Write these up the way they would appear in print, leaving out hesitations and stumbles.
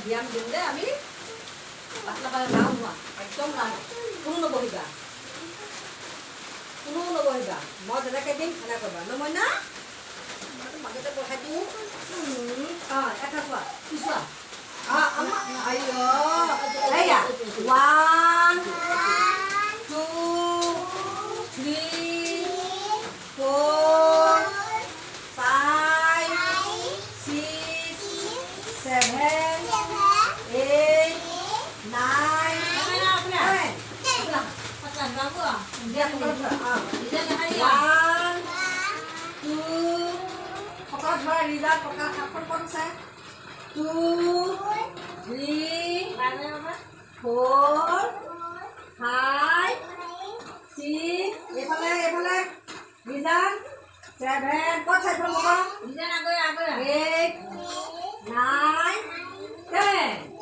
ব্যায়াম দিলে আমি পাতলা পাতলা নাও হোৱা একদম নাও কোনো নবহিবা মই যেনেকৈ দিম সেনেকৈ কৰিবা নময় না মাজতে বহাই দিওঁ এটা চোৱা চোৱা ayo ya 1 2 3 4 5 6 7 8 2 3 4 5 6 এফালে রিজান 7 কত সাইড বলবো রিজান আগে 8 9 10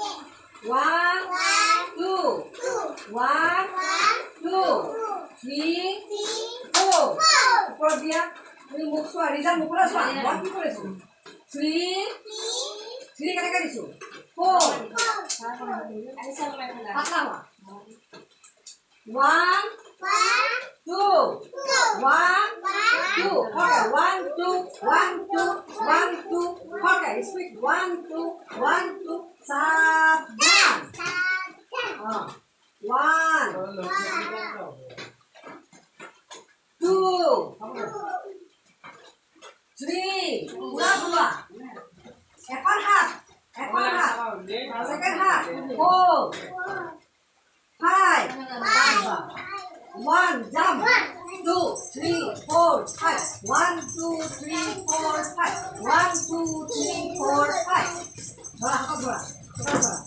1 2 1 2 3 4 উপর দিয়া তুমি মুখ সোয়া রিজান মুখরা সোয়া বল কি করেছো 3 কেটে দিছো 4 পাতলা হওয়া 1 2 1 2 okay 1 2 1 2 1 2 okay speak 1 2 1 2 saban 1 2 3 dua ekor hat second hat 4 5 1 jump 2 3 4 5 1 2 3 4 5 1 2 3 4 5 bora